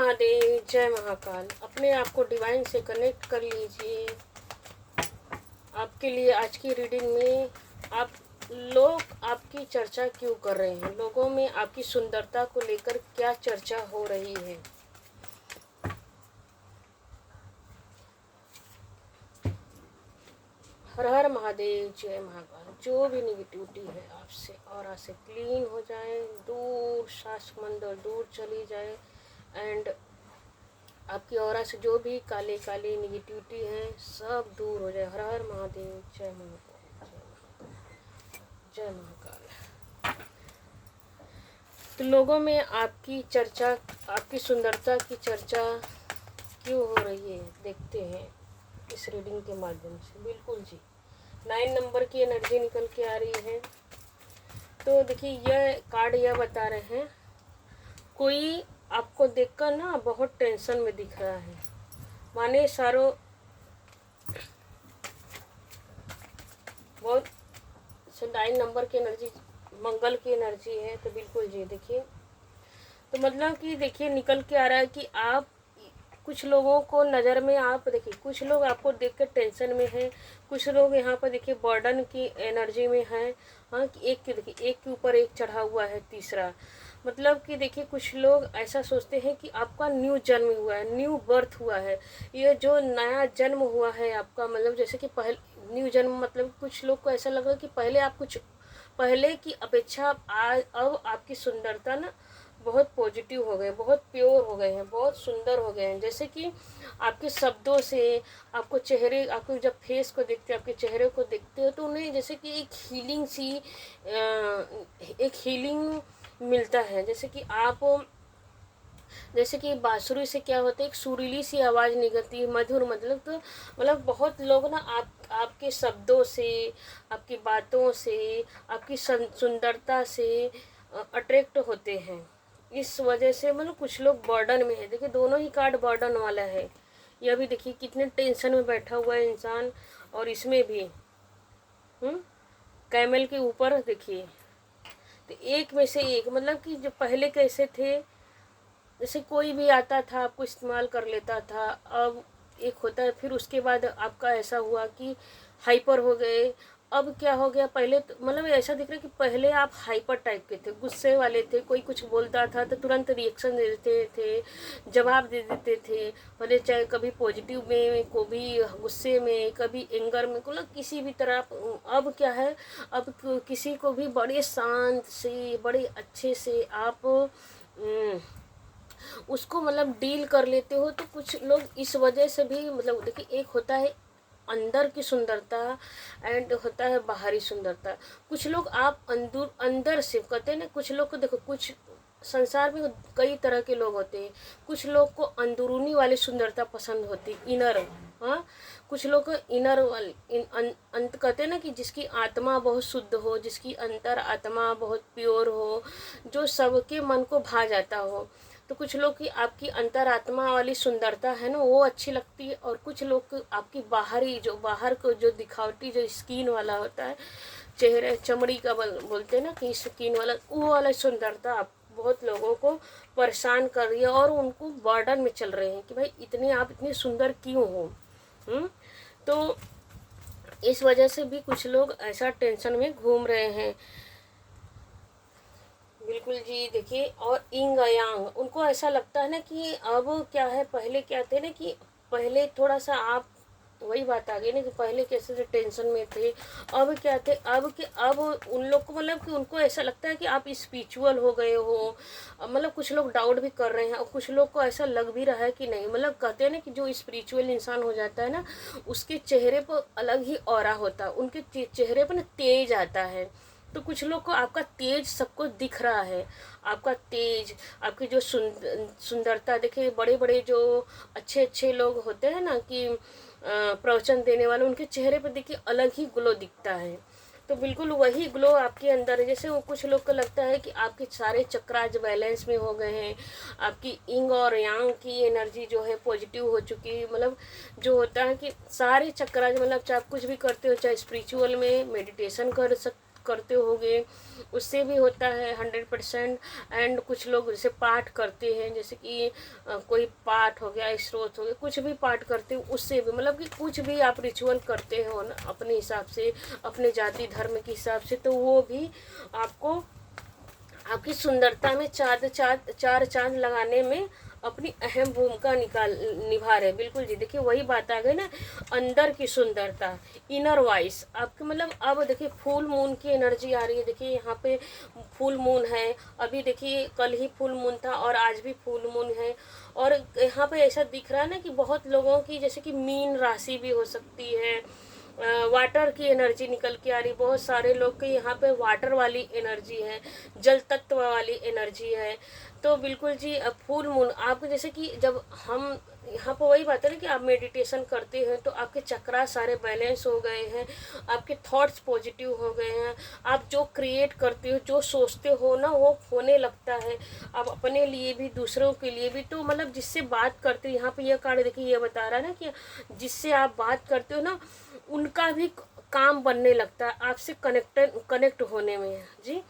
महादेव, जय महाकाल। अपने आप को डिवाइन से कनेक्ट कर लीजिए। आपके लिए आज की रीडिंग में आप लोग आपकी चर्चा क्यों कर रहे हैं, लोगों में आपकी सुंदरता को लेकर क्या चर्चा हो रही है। हर हर महादेव, जय महाकाल। जो भी निगेटिविटी है आपसे और से क्लीन हो जाए, दूर सांस मंदिर दूर चली जाए एंड आपकी ऑरा से जो भी काले काले निगेटिविटी है सब दूर हो जाए। हर हर महादेव, जय महाकाल, जय महाकाल। तो लोगों में आपकी चर्चा, आपकी सुंदरता की चर्चा क्यों हो रही है, देखते हैं इस रीडिंग के माध्यम से। बिल्कुल जी, 9 नंबर की एनर्जी निकल के आ रही है। तो देखिए, यह कार्ड यह बता रहे हैं कोई आपको देखकर ना बहुत टेंशन में दिख रहा है, माने सारो बहुत 9 नंबर की एनर्जी मंगल की एनर्जी है। तो बिल्कुल जी देखिए, तो मतलब कि देखिए निकल के आ रहा है कि आप कुछ लोगों को नज़र में, आप देखिए कुछ लोग आपको देख कर टेंशन में हैं, कुछ लोग यहाँ पर देखिए बर्डन की एनर्जी में हैं। हाँ, कि एक के देखिए एक के ऊपर एक चढ़ा हुआ है तीसरा। मतलब कि देखिए कुछ लोग ऐसा सोचते हैं कि आपका न्यू जन्म हुआ है, न्यू बर्थ हुआ है, ये जो नया जन्म हुआ है आपका, मतलब जैसे कि पहले न्यू जन्म, मतलब कुछ लोग को ऐसा लगा कि पहले आप कुछ पहले की अपेक्षा आज अब आपकी सुंदरता ना बहुत पॉजिटिव हो गए, बहुत प्योर हो गए हैं, बहुत सुंदर हो गए हैं। जैसे कि आपके शब्दों से आपको चेहरे, आपको जब फेस को देखते हैं, आपके चेहरे को देखते हो तो उन्हें जैसे कि एक हीलिंग सी एक हीलिंग मिलता है। जैसे कि आप, जैसे कि बांसुरी से क्या होता है, एक सुरीली सी आवाज़ निकलती है, मधुर, मतलब तो मतलब बहुत लोग ना आपके शब्दों से, आपकी बातों से, आपकी सुंदरता से अट्रैक्ट होते हैं। इस वजह से मतलब कुछ लोग बर्डन में है। देखिए दोनों ही कार्ड बर्डन वाला है। यह भी देखिए कितने टेंशन में बैठा हुआ है इंसान, और इसमें भी कैमल के ऊपर देखिए, तो एक में से एक, मतलब कि जो पहले कैसे थे, जैसे कोई भी आता था आपको इस्तेमाल कर लेता था, अब एक होता है, फिर उसके बाद आपका ऐसा हुआ कि हाइपर हो गए। अब क्या हो गया, पहले तो मतलब ऐसा दिख रहा है कि पहले आप हाइपर टाइप के थे, गुस्से वाले थे, कोई कुछ बोलता था तो तुरंत रिएक्शन दे देते थे, जवाब दे देते थे, भले चाहे कभी पॉजिटिव में, कभी गुस्से में, कभी एंगर में, मतलब किसी भी तरह। अब क्या है, अब किसी को भी बड़े शांत से, बड़े अच्छे से आप उसको मतलब डील कर लेते हो। तो कुछ लोग इस वजह से भी, मतलब देखिए एक होता है अंदर की सुंदरता एंड होता है बाहरी सुंदरता। कुछ लोग आप अंदर से कहते हैं ना, कुछ लोग को देखो, कुछ संसार में कई तरह के लोग होते हैं। कुछ लोग को अंदरूनी वाली सुंदरता पसंद होती, इनर। हाँ, कुछ लोग को इनर वाली अंत कहते हैं ना, कि जिसकी आत्मा बहुत शुद्ध हो, जिसकी अंतर आत्मा बहुत प्योर हो, जो सबके मन को भा जाता हो। तो कुछ लोग की आपकी अंतरात्मा वाली सुंदरता है ना, वो अच्छी लगती है। और कुछ लोग को आपकी बाहरी, जो बाहर को जो दिखावटी, जो स्किन वाला होता है, चेहरे चमड़ी का बोलते हैं ना कि स्किन वाला, वो वाला सुंदरता आप बहुत लोगों को परेशान कर रही है, और उनको बर्डन में चल रहे हैं कि भाई इतने आप इतने सुंदर क्यों हो। तो इस वजह से भी कुछ लोग ऐसा टेंशन में घूम रहे हैं। बिल्कुल जी देखिए, और इंग यांग, उनको ऐसा लगता है ना कि अब क्या है, पहले क्या थे ना कि पहले थोड़ा सा आप, वही बात आ गई ना कि पहले कैसे से टेंशन में थे, अब क्या थे, अब उन लोग को मतलब कि उनको ऐसा लगता है कि आप स्पिरिचुअल हो गए हो। मतलब कुछ लोग डाउट भी कर रहे हैं, और कुछ लोग को ऐसा लग भी रहा है कि नहीं, मतलब कहते हैं ना कि जो स्पिरिचुअल इंसान हो जाता है ना, उसके चेहरे पर अलग ही ऑरा होता है, उनके चेहरे पर ना तेज आता है। तो कुछ लोग को आपका तेज सबको दिख रहा है, आपका तेज, आपकी जो सुंदरता। देखिए बड़े बड़े जो अच्छे अच्छे लोग होते हैं ना कि प्रवचन देने वाले, उनके चेहरे पर देखिए अलग ही ग्लो दिखता है। तो बिल्कुल वही ग्लो आपके अंदर है। जैसे वो कुछ लोग को लगता है कि आपके सारे चक्रास बैलेंस में हो गए हैं, आपकी इंग और यांग की एनर्जी जो है पॉजिटिव हो चुकी है। मतलब जो होता है कि सारे चक्रास, मतलब चाहे आप कुछ भी करते हो, चाहे स्पिरिचुअल में मेडिटेशन करते होगे, उससे भी होता है 100%। एंड कुछ लोग जैसे पाठ करते हैं, जैसे कि कोई पाठ हो गया, स्रोत हो गया, कुछ भी पाठ करते हो उससे भी, मतलब कि कुछ भी आप रिचुअल करते हो ना अपने हिसाब से, अपने जाति धर्म के हिसाब से, तो वो भी आपको आपकी सुंदरता में चार चांद लगाने में अपनी अहम भूमिका निभा रहे। बिल्कुल जी, देखिए वही बात आ गई ना, अंदर की सुंदरता, इनर वॉइस आपके, मतलब अब देखिए फुल मून की एनर्जी आ रही है। देखिए यहाँ पे फुल मून है, अभी देखिए कल ही फुल मून था और आज भी फुल मून है। और यहाँ पे ऐसा दिख रहा है ना कि बहुत लोगों की जैसे कि मीन राशि भी हो सकती है, वाटर की एनर्जी निकल के आ रही, बहुत सारे लोग के यहाँ पे वाटर वाली एनर्जी है, जल तत्व वाली एनर्जी है। तो बिल्कुल जी, अब फुल मून आपको जैसे कि जब हम यहाँ पर वही बात है ना कि आप मेडिटेशन करते हैं तो आपके चक्रा सारे बैलेंस हो गए हैं, आपके थॉट्स पॉजिटिव हो गए हैं, आप जो क्रिएट करते हो, जो सोचते हो ना, वो होने लगता है। आप अपने लिए भी, दूसरों के लिए भी, तो मतलब जिससे बात करते हो, यहाँ पे यह कार्ड देखिए ये बता रहा है ना कि जिससे आप बात करते हो ना, उनका भी काम बनने लगता है आपसे कनेक्ट होने में जी।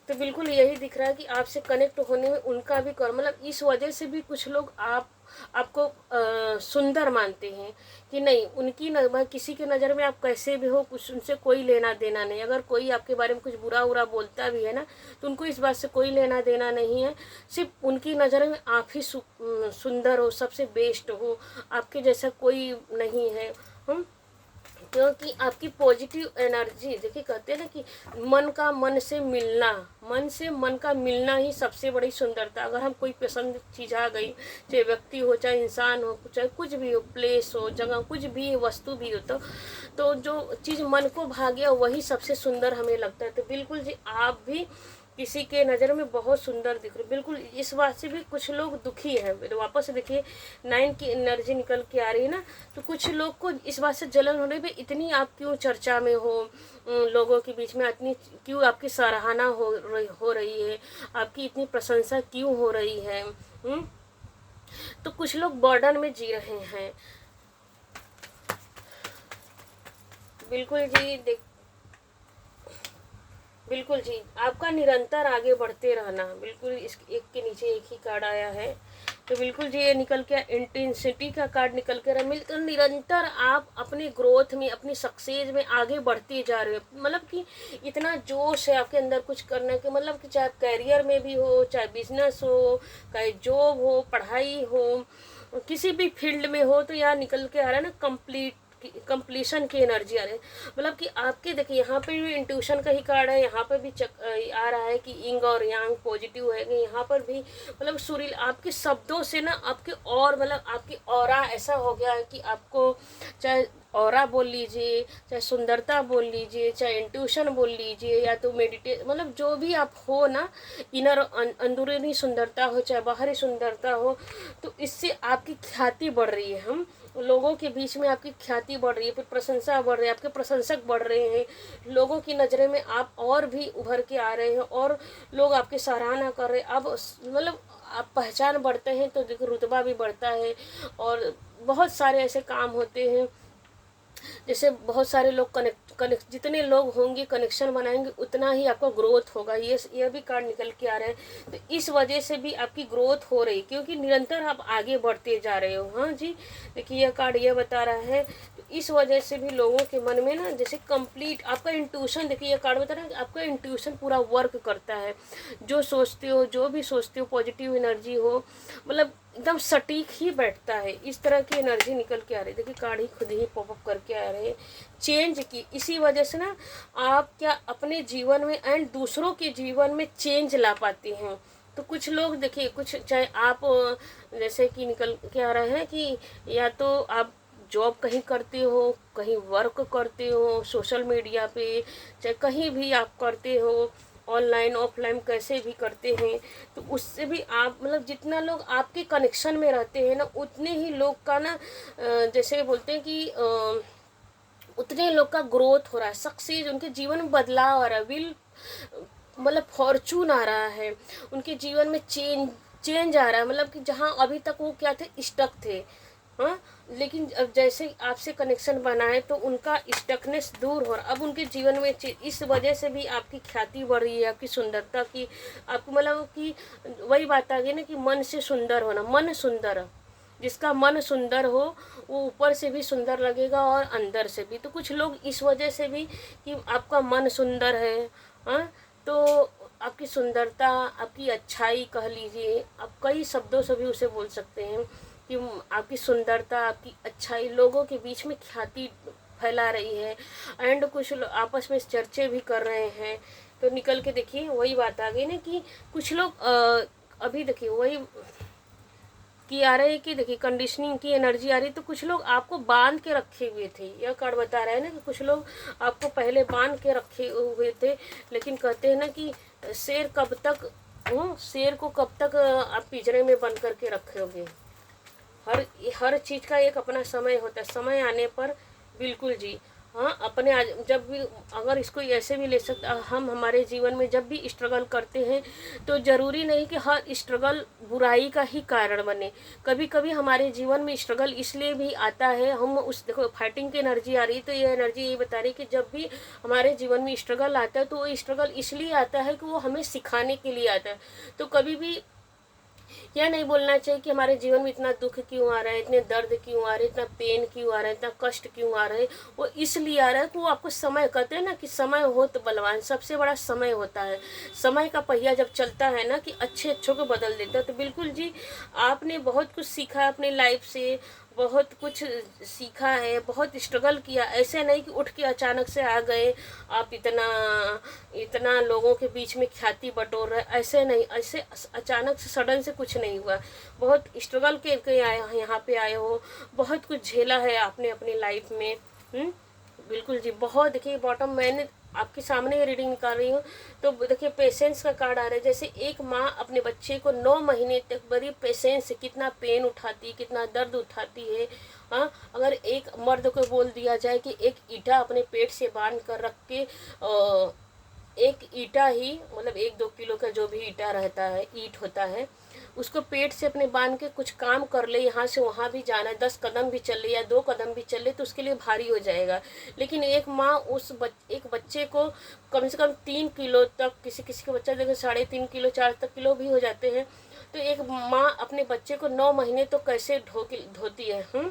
तो बिल्कुल यही दिख रहा है कि आपसे कनेक्ट होने में उनका भी कर, मतलब इस वजह से भी कुछ लोग आपको सुंदर मानते हैं कि नहीं, उनकी किसी की नज़र में आप कैसे भी हो, कुछ उनसे कोई लेना देना नहीं। अगर कोई आपके बारे में कुछ बुरा बुरा बोलता भी है ना, तो उनको इस बात से कोई लेना देना नहीं है, सिर्फ उनकी नज़र में आप ही सुंदर हो, सबसे बेस्ट हो, आपके जैसा कोई नहीं है। हम क्योंकि आपकी पॉजिटिव एनर्जी, देखिए कहते हैं ना कि मन का मन से मिलना, मन से मन का मिलना ही सबसे बड़ी सुंदरता। अगर हम कोई पसंद चीज़ आ गई, चाहे व्यक्ति हो, चाहे इंसान हो, चाहे कुछ भी हो, प्लेस हो, जगह कुछ भी, वस्तु भी हो, तो जो चीज़ मन को भा गया वही सबसे सुंदर हमें लगता है। तो बिल्कुल जी, आप भी किसी के नज़र में बहुत सुंदर दिख रहे। बिल्कुल इस बात से भी कुछ लोग दुखी हैं। तो वापस देखिए 9 की एनर्जी निकल के आ रही है ना, तो कुछ लोग को इस बात से जलन हो रही है, इतनी आप क्यों चर्चा में हो, लोगों के बीच में इतनी क्यों आपकी सराहना हो रही है, आपकी इतनी प्रशंसा क्यों हो रही है। तो कुछ लोग बर्डन में जी रहे हैं। बिल्कुल जी, बिल्कुल जी, आपका निरंतर आगे बढ़ते रहना। बिल्कुल इस एक के नीचे एक ही कार्ड आया है, तो बिल्कुल जी ये निकल के इंटेंसिटी का कार्ड निकल के रहा। मिलकर निरंतर आप अपनी ग्रोथ में, अपनी सक्सेस में आगे बढ़ते जा रहे हो। मतलब कि इतना जोश है आपके अंदर कुछ करने के, मतलब कि चाहे कैरियर में भी हो, चाहे बिजनेस हो, चाहे जॉब हो, पढ़ाई हो, किसी भी फील्ड में हो, तो यहाँ निकल के आ रहा है ना कंप्लीशन की एनर्जी आ रही है। मतलब कि आपके देखिए यहाँ पे भी इंट्यूशन का ही कार्ड है, यहाँ पर भी आ रहा है कि इंग और यांग पॉजिटिव है कि यहाँ पर भी, मतलब सुरील आपके शब्दों से ना आपके, और मतलब आपकी ऑरा ऐसा हो गया है कि आपको चाहे ऑरा बोल लीजिए, चाहे सुंदरता बोल लीजिए, चाहे इंट्यूशन बोल लीजिए, या तो मतलब जो भी आप हो ना, इनर अंदरूनी सुंदरता हो चाहे बाहरी सुंदरता हो, तो इससे आपकी ख्याति बढ़ रही है। हम लोगों के बीच में आपकी ख्याति बढ़ रही है, फिर प्रशंसा बढ़ रही है, आपके प्रशंसक बढ़ रहे हैं, लोगों की नज़रें में आप और भी उभर के आ रहे हैं, और लोग आपकी सराहना कर रहे हैं। अब मतलब आप पहचान बढ़ते हैं तो देखो रुतबा भी बढ़ता है, और बहुत सारे ऐसे काम होते हैं, जैसे बहुत सारे लोग कनेक्ट जितने लोग होंगे कनेक्शन बनाएंगे उतना ही आपका ग्रोथ होगा। ये भी कार्ड निकल के आ रहे हैं, तो इस वजह से भी आपकी ग्रोथ हो रही, क्योंकि निरंतर आप आगे बढ़ते जा रहे हो। हाँ जी, देखिए यह कार्ड ये बता रहा है, तो इस वजह से भी लोगों के मन में ना जैसे कंप्लीट आपका इंट्यूशन, देखिए ये कार्ड बता रहा है कि आपका इंट्यूशन पूरा वर्क करता है। जो सोचते हो, जो भी सोचते हो, पॉजिटिव एनर्जी हो, मतलब एकदम सटीक ही बैठता है। इस तरह की एनर्जी निकल के आ रही है। देखिए कार्ड ही खुद ही पॉपअप करके आ रहे हैं चेंज की। इसी वजह से ना आप क्या अपने जीवन में एंड दूसरों के जीवन में चेंज ला पाते हैं। तो कुछ लोग देखिए, कुछ चाहे आप जैसे कि निकल के आ रहे हैं कि या तो आप जॉब कहीं करते हो, कहीं वर्क करते हो सोशल मीडिया पे, चाहे कहीं भी आप करते हो, ऑनलाइन ऑफलाइन कैसे भी करते हैं, तो उससे भी आप मतलब जितना लोग आपके कनेक्शन में रहते हैं ना, उतने ही लोग का ना जैसे बोलते हैं कि उतने लोग का ग्रोथ हो रहा है, सक्सेस, उनके जीवन में बदलाव आ रहा है, मतलब फॉर्चून आ रहा है, उनके जीवन में चेंज आ रहा है। मतलब कि जहाँ अभी तक वो क्या थे, स्टक थे, हाँ, लेकिन अब जैसे आपसे कनेक्शन बना है तो उनका स्टकनेस दूर हो रहा, अब उनके जीवन में इस वजह से भी आपकी ख्याति बढ़ रही है, आपकी सुंदरता की, आपको मतलब कि वही बात आ गई ना कि मन से सुंदर होना, मन सुंदर, जिसका मन सुंदर हो वो ऊपर से भी सुंदर लगेगा और अंदर से भी। तो कुछ लोग इस वजह से भी कि आपका मन सुंदर है, हाँ, तो आपकी सुंदरता, आपकी अच्छाई कह लीजिए, आप कई शब्दों से भी उसे बोल सकते हैं कि आपकी सुंदरता, आपकी अच्छाई लोगों के बीच में ख्याति फैला रही है। एंड कुछ लोग आपस में चर्चे भी कर रहे हैं। तो निकल के देखिए वही बात आ गई ना कि कुछ लोग अभी देखिए वही कि आ रहा है कि देखिए कंडीशनिंग की एनर्जी आ रही, तो कुछ लोग आपको बांध के रखे हुए थे। यह कार्ड बता रहा है ना कि कुछ लोग आपको पहले बांध के रखे हुए थे, लेकिन कहते हैं ना कि शेर कब तक, शेर को कब तक आप पिंजरे में बंद करके रखोगे। हर हर चीज़ का एक अपना समय होता है, समय आने पर बिल्कुल जी, हाँ, अपने जब भी, अगर इसको ऐसे भी ले सकते, हम हमारे जीवन में जब भी स्ट्रगल करते हैं तो ज़रूरी नहीं कि हर स्ट्रगल बुराई का ही कारण बने। कभी कभी हमारे जीवन में स्ट्रगल इसलिए भी आता है, हम उस, देखो फाइटिंग की एनर्जी आ रही, तो ये एनर्जी ये बता रही कि जब भी हमारे जीवन में स्ट्रगल आता है तो वो स्ट्रगल इसलिए आता है कि वो हमें सिखाने के लिए आता है। तो कभी भी यह नहीं बोलना चाहिए कि हमारे जीवन में इतना दुख क्यों आ रहा है, इतने दर्द क्यों आ रहे हैं, इतना पेन क्यों आ रहा है, इतना कष्ट क्यों आ रहा है। वो इसलिए आ रहा है कि वो आपको समय, कहते हैं ना कि समय हो तो बलवान, सबसे बड़ा समय होता है। समय का पहिया जब चलता है ना कि अच्छे अच्छों को बदल देता है। तो बिल्कुल जी, आपने बहुत कुछ सीखा है अपनी लाइफ से, बहुत कुछ सीखा है, बहुत स्ट्रगल किया। ऐसे नहीं कि उठ के अचानक से आ गए आप इतना इतना लोगों के बीच में ख्याति बटोर रहे, ऐसे नहीं, ऐसे अचानक से सडन से कुछ नहीं हुआ। बहुत स्ट्रगल के आए, यहाँ पे आए हो, बहुत कुछ झेला है आपने अपनी लाइफ में। बिल्कुल जी, बहुत। देखिए बॉटम, मैंने आपके सामने रीडिंग निकाल रही हूँ तो देखिए पेशेंस का कार्ड आ रहा है। जैसे एक माँ अपने बच्चे को 9 महीने तक बड़ी पेशेंस से कितना पेन उठाती, कितना दर्द उठाती है। हाँ, अगर एक मर्द को बोल दिया जाए कि एक ईंटा अपने पेट से बांध कर रख के, एक ईंटा ही मतलब 1-2 किलो का जो भी ईंटा रहता है, ईंट होता है, उसको पेट से अपने बांध के कुछ काम कर ले, यहाँ से वहाँ भी जाना है, 10 कदम भी चल ले या 2 कदम भी चल ले तो उसके लिए भारी हो जाएगा। लेकिन एक माँ एक बच्चे को कम से कम 3 किलो तक, किसी किसी का बच्चा देखो 3.5 किलो 4 किलो भी हो जाते हैं। तो एक माँ अपने बच्चे को 9 महीने तो कैसे धोती है।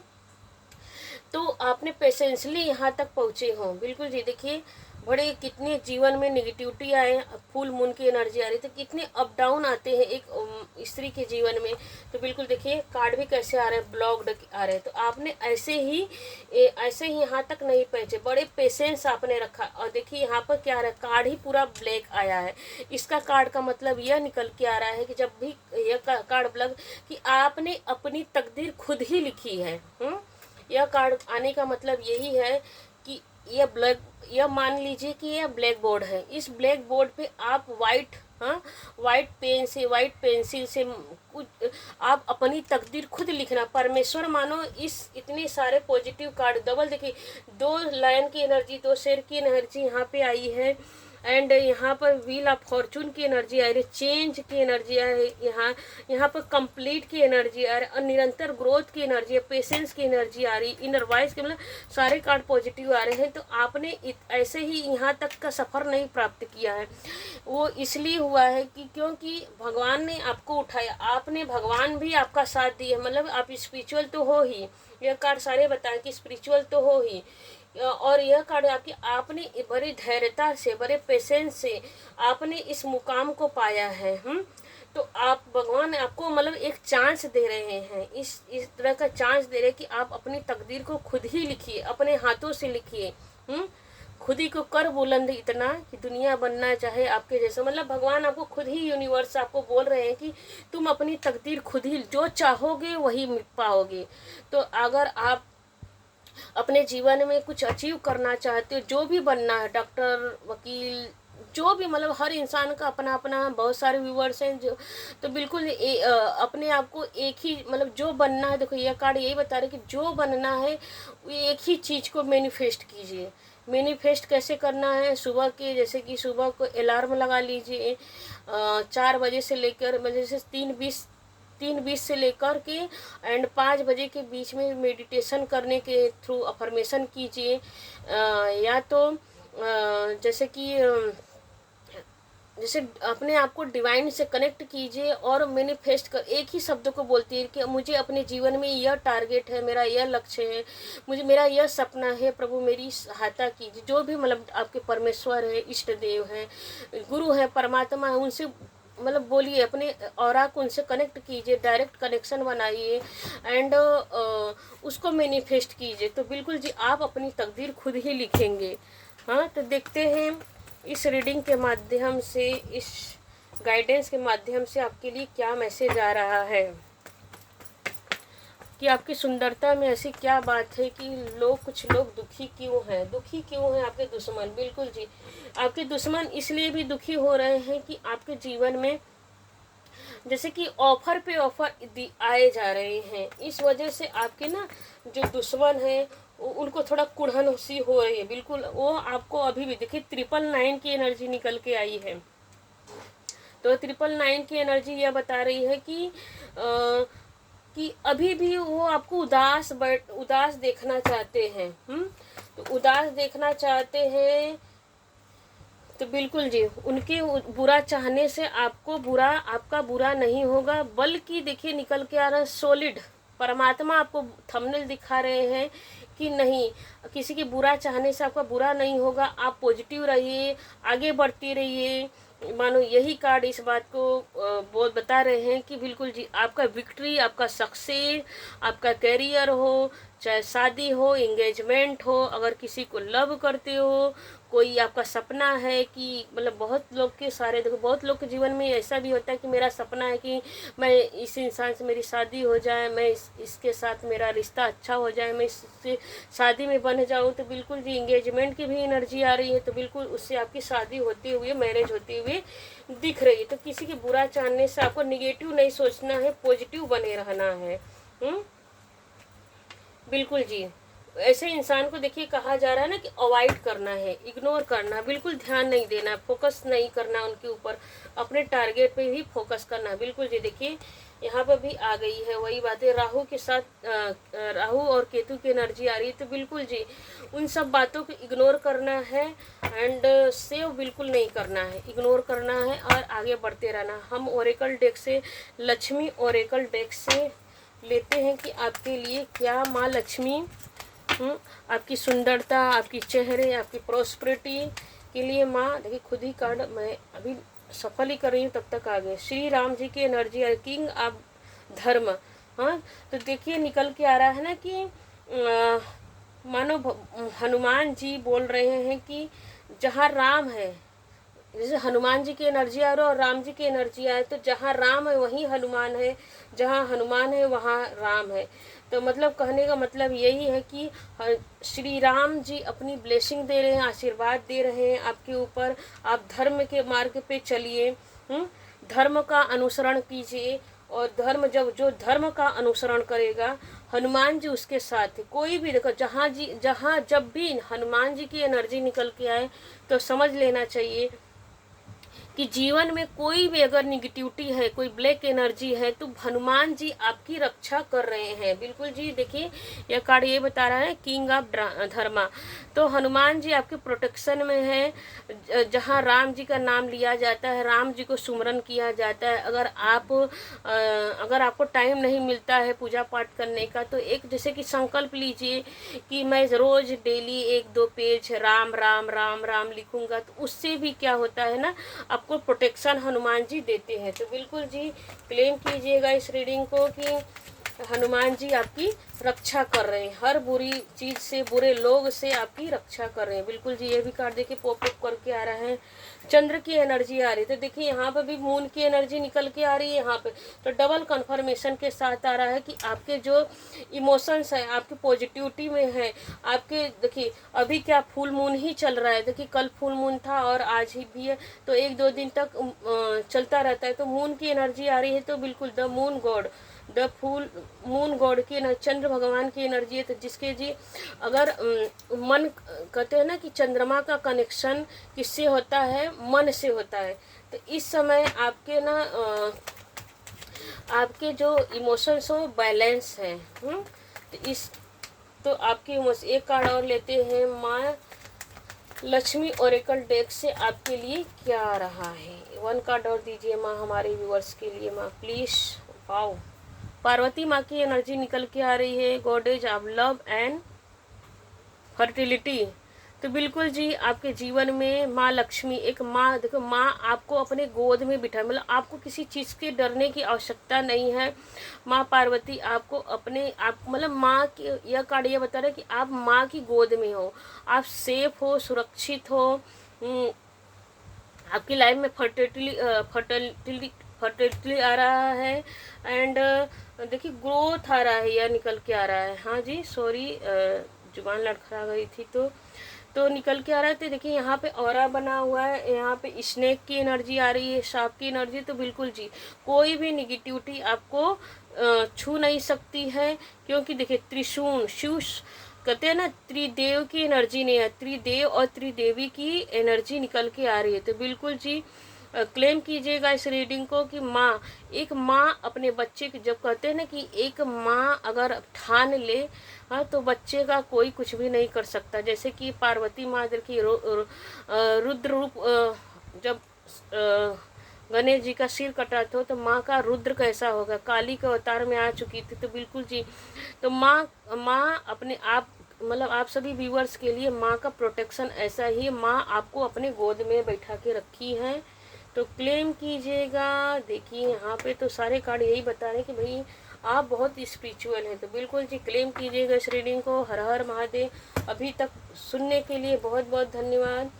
तो आपने पेशेंसली यहाँ तक पहुँचे हो। बिल्कुल जी, देखिए बड़े कितने जीवन में निगेटिविटी आए, फुल मून की एनर्जी आ रही, तो कितने अप डाउन आते हैं एक स्त्री के जीवन में। तो बिल्कुल देखिए कार्ड भी कैसे आ रहे हैं, ब्लॉक्ड आ रहे हैं। तो आपने ऐसे ही यहाँ तक नहीं पहुँचे, बड़े पेशेंस आपने रखा। और देखिए यहाँ पर क्या आ रहा है, कार्ड ही पूरा ब्लैक आया है। इसका कार्ड का मतलब यह निकल के आ रहा है कि जब भी यह कार्ड ब्लैक, कि आपने अपनी तकदीर खुद ही लिखी है। यह कार्ड आने का मतलब यही है कि यह मान लीजिए कि यह ब्लैक बोर्ड है। इस ब्लैक बोर्ड पे आप वाइट पेंसिल से कुछ आप अपनी तकदीर खुद लिखना। परमेश्वर मानो, इस इतने सारे पॉजिटिव कार्ड डबल देखिए, 2 लायन की एनर्जी, 2 शेर की एनर्जी यहाँ पे आई है। एंड यहाँ पर व्हील ऑफ फॉर्चून की एनर्जी आ रही है, चेंज की एनर्जी आ रही है, यहाँ पर कंप्लीट की एनर्जी आ रही है, और निरंतर ग्रोथ की एनर्जी है, पेशेंस की एनर्जी आ रही है, इनर वॉइस के मतलब सारे कार्ड पॉजिटिव आ रहे हैं। तो आपने ऐसे ही यहाँ तक का सफ़र नहीं प्राप्त किया है। वो इसलिए हुआ है कि क्योंकि भगवान ने आपको उठाया, आपने, भगवान भी आपका साथ दिया, मतलब आप स्पिरिचुअल तो हो ही। यह कार्ड सारे बताएं कि स्पिरिचुअल तो हो ही। और यह कार्ड आपकी, आपने बड़ी धैर्यता से, बड़े पेशेंस से आपने इस मुकाम को पाया है। तो आप, भगवान आपको मतलब एक चांस दे रहे हैं, इस तरह का चांस दे रहे हैं कि आप अपनी तकदीर को खुद ही लिखिए, अपने हाथों से लिखिए। खुद ही को कर बुलंद इतना कि दुनिया बनना चाहे आपके जैसा। मतलब भगवान आपको खुद ही, यूनिवर्स आपको बोल रहे हैं कि तुम अपनी तकदीर खुद ही, जो चाहोगे वही पाओगे। तो अगर आप अपने जीवन में कुछ अचीव करना चाहते हो, जो भी बनना है, डॉक्टर, वकील, जो भी, मतलब हर इंसान का अपना अपना, बहुत सारे व्यूवर्स हैं जो, तो बिल्कुल अपने आप को एक ही, मतलब जो बनना है, देखो यह कार्ड यही बता रहे कि जो बनना है एक ही चीज़ को मैनिफेस्ट कीजिए। मैनिफेस्ट कैसे करना है, सुबह के, जैसे कि सुबह को अलार्म लगा लीजिए 4 बजे से लेकर, मतलब जैसे 3:20 से लेकर के एंड 5 बजे के बीच में मेडिटेशन करने के थ्रू अफर्मेशन कीजिए। या तो जैसे कि जैसे अपने आप को डिवाइन से कनेक्ट कीजिए और मैनिफेस्ट कर, एक ही शब्द को बोलती है कि मुझे अपने जीवन में यह टारगेट है, मेरा यह लक्ष्य है, मुझे मेरा यह सपना है, प्रभु मेरी सहायता कीजिए। जो भी मतलब आपके परमेश्वर है, इष्ट देव है, गुरु है, परमात्मा है, उनसे मतलब बोलिए, अपने ऑरा को उनसे कनेक्ट कीजिए, डायरेक्ट कनेक्शन बनाइए एंड उसको मैनिफेस्ट कीजिए। तो बिल्कुल जी आप अपनी तकदीर खुद ही लिखेंगे। हाँ, तो देखते हैं इस रीडिंग के माध्यम से, इस गाइडेंस के माध्यम से आपके लिए क्या मैसेज आ रहा है कि आपकी सुंदरता में ऐसी क्या बात है कि कुछ लोग दुखी क्यों हैं। दुखी क्यों हैं आपके दुश्मन? बिल्कुल जी, आपके दुश्मन इसलिए भी दुखी हो रहे हैं कि आपके जीवन में जैसे कि ऑफर पे ऑफर आए जा रहे हैं, इस वजह से आपके ना जो दुश्मन हैं उनको थोड़ा कुढ़न सी हो रही है। बिल्कुल वो आपको अभी भी देखिए 999 की एनर्जी निकल के आई है। तो 999 की एनर्जी यह बता रही है कि अभी भी वो आपको उदास देखना चाहते हैं। तो उदास देखना चाहते हैं तो बिल्कुल जी उनके बुरा चाहने से आपका बुरा नहीं होगा, बल्कि देखिए निकल के आ रहा है सॉलिड। परमात्मा आपको थंबनेल दिखा रहे हैं कि नहीं, किसी के बुरा चाहने से आपका बुरा नहीं होगा। आप पॉजिटिव रहिए, आगे बढ़ती रहिए। मानो यही कार्ड इस बात को बहुत बता रहे हैं कि बिल्कुल जी आपका विक्ट्री, आपका सक्सेस, आपका कैरियर हो, चाहे शादी हो, एंगेजमेंट हो, अगर किसी को लव करते हो, कोई आपका सपना है कि मतलब बहुत लोग के सारे देखो, बहुत लोग के जीवन में ऐसा भी होता है कि मेरा सपना है कि मैं इस इंसान से मेरी शादी हो जाए, मैं इसके साथ मेरा रिश्ता अच्छा हो जाए, मैं इससे शादी में बन जाऊँ। तो बिल्कुल जी एंगेजमेंट की भी एनर्जी आ रही है, तो बिल्कुल उससे आपकी शादी होते हुए, मैरिज होते हुए दिख रही है। तो किसी की बुरा चाहने से आपको निगेटिव नहीं सोचना है, पॉजिटिव बने रहना है। बिल्कुल जी ऐसे इंसान को देखिए कहा जा रहा है ना कि अवॉइड करना है, इग्नोर करना, बिल्कुल ध्यान नहीं देना, फोकस नहीं करना उनके ऊपर, अपने टारगेट पे ही फोकस करना। बिल्कुल जी देखिए यहाँ पर भी आ गई है वही बातें, राहु के साथ राहु और केतु की एनर्जी आ रही है। तो बिल्कुल जी उन सब बातों को इग्नोर करना है एंड सेव बिल्कुल नहीं करना है, इग्नोर करना है और आगे बढ़ते रहना। हम ओरेकल डेक से, लक्ष्मी ओरेकल डेक से लेते हैं कि आपके लिए क्या माँ लक्ष्मी आपकी सुंदरता, आपकी चेहरे, आपकी प्रॉस्पेरिटी के लिए माँ देखिए खुद ही कार्ड मैं अभी सफल ही कर रही हूँ तब तक आ गए। श्री राम जी की एनर्जी है, किंग ऑफ धर्म। हाँ, तो देखिए निकल के आ रहा है ना कि मानो हनुमान जी बोल रहे हैं कि जहाँ राम है, जैसे हनुमान जी की एनर्जी आ रहा है और राम जी की एनर्जी आए, तो जहाँ राम है वहीं हनुमान है, जहाँ हनुमान है वहाँ राम है। तो मतलब कहने का मतलब यही है कि श्री राम जी अपनी ब्लेसिंग दे रहे हैं, आशीर्वाद दे रहे हैं आपके ऊपर। आप धर्म के मार्ग पे चलिए, धर्म का अनुसरण कीजिए और जो धर्म का अनुसरण करेगा हनुमान जी उसके साथ है। कोई भी देखो जहाँ जब भी हनुमान जी की एनर्जी निकल के आए तो समझ लेना चाहिए कि जीवन में कोई भी अगर निगेटिविटी है, कोई ब्लैक एनर्जी है, तो हनुमान जी आपकी रक्षा कर रहे हैं। बिल्कुल जी देखिए यह कार्ड ये बता रहा है किंग ऑफ धर्मा, तो हनुमान जी आपके प्रोटेक्शन में है। जहाँ राम जी का नाम लिया जाता है, राम जी को सुमरन किया जाता है। अगर आपको टाइम नहीं मिलता है पूजा पाठ करने का, तो एक जैसे कि संकल्प लीजिए कि मैं रोज़ डेली 1-2 पेज राम राम राम राम लिखूंगा, तो उससे भी क्या होता है ना आपको प्रोटेक्शन हनुमान जी देते हैं। तो बिल्कुल जी क्लेम कीजिएगा इस रीडिंग को कि हनुमान जी आपकी रक्षा कर रहे हैं, हर बुरी चीज़ से, बुरे लोग से आपकी रक्षा कर रहे हैं। बिल्कुल जी ये भी कार्ड देखिए पॉप अप करके आ रहा है, चंद्र की एनर्जी आ रही है। तो देखिए यहाँ पे भी मून की एनर्जी निकल के आ रही है यहाँ पे, तो डबल कंफर्मेशन के साथ आ रहा है कि आपके जो इमोशंस है आपकी पॉजिटिविटी में है। आपके देखिए अभी क्या फुल मून ही चल रहा है, देखिए कल फुल मून था और आज ही भी है, तो 1-2 दिन तक चलता रहता है। तो मून की एनर्जी आ रही है, तो बिल्कुल the moon God, the full moon God की चंद्र भगवान की एनर्जी है। तो जिसके जी अगर मन कहते हैं ना कि चंद्रमा का कनेक्शन किससे होता है, मन से होता है। तो इस समय आपके ना आपके जो इमोशंस हो बैलेंस है। तो आपके इमोशन, एक कार्ड और लेते हैं माँ लक्ष्मी ओरेकल डेक से आपके लिए क्या आ रहा है। 1 कार्ड और दीजिए माँ हमारे व्यूअर्स के लिए माँ प्लीज। वाओ, पार्वती माँ की एनर्जी निकल के आ रही है, goddess of love and fertility. तो बिल्कुल जी आपके जीवन में माँ लक्ष्मी, एक माँ, देखो माँ आपको अपने गोद में बिठा, मतलब आपको किसी चीज़ के डरने की आवश्यकता नहीं है। माँ पार्वती आपको अपने आप, मतलब माँ की, यह कार्ड ये बता रहा है कि आप माँ की गोद में हो, आप सेफ हो, सुरक्षित हो। आपकी लाइफ में फर्टिलिटी आ रहा है एंड देखिए ग्रोथ आ रहा है, या निकल के आ रहा है। हाँ जी सॉरी, जुबान लड़खड़ा गई थी। तो निकल के आ रहा है। तो देखिए यहाँ पे ऑरा बना हुआ है, यहाँ पे स्नेक की एनर्जी आ रही है, सांप की एनर्जी। तो बिल्कुल जी कोई भी निगेटिविटी आपको छू नहीं सकती है, क्योंकि देखिए त्रिशूल शिव कहते हैं ना, त्रिदेव की एनर्जी नहीं है, त्रिदेव और त्रिदेवी की एनर्जी निकल के आ रही है। तो बिल्कुल जी क्लेम कीजिएगा इस रीडिंग को कि माँ, एक माँ अपने बच्चे की, जब कहते हैं ना कि एक माँ अगर ठान ले, हाँ, तो बच्चे का कोई कुछ भी नहीं कर सकता। जैसे कि पार्वती माँ की रुद्र रूप, जब गणेश जी का सिर कटा था, तो माँ का रुद्र कैसा होगा, काली के अवतार में आ चुकी थी। तो बिल्कुल जी, तो माँ अपने आप, मतलब आप सभी व्यूअर्स के लिए माँ का प्रोटेक्शन ऐसा ही, माँ आपको अपने गोद में बैठा के रखी है। तो क्लेम कीजिएगा। देखिए यहाँ पे तो सारे कार्ड यही बता रहे हैं कि भाई आप बहुत स्पिरिचुअल हैं। तो बिल्कुल जी क्लेम कीजिएगा इस रीडिंग को। हर हर महादेव। अभी तक सुनने के लिए बहुत बहुत धन्यवाद।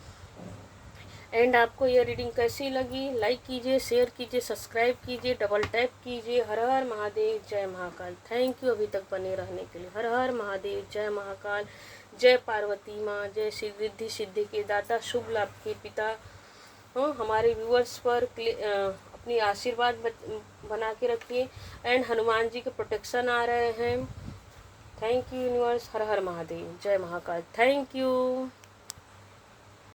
एंड आपको यह रीडिंग कैसी लगी, लाइक कीजिए, शेयर कीजिए, सब्सक्राइब कीजिए, डबल टैप कीजिए। हर हर महादेव, जय महाकाल। थैंक यू अभी तक बने रहने के लिए। हर हर महादेव, जय महाकाल, जय पार्वती माँ, जय रिद्धि सिद्धि के दाता, शुभ लाभ के पिता। हमारे व्यूअर्स पर अपनी आशीर्वाद बना के रखिए। एंड हनुमान जी के प्रोटेक्शन आ रहे हैं। Thank you universe. हर हर महादेव, जय महाकाल। Thank you.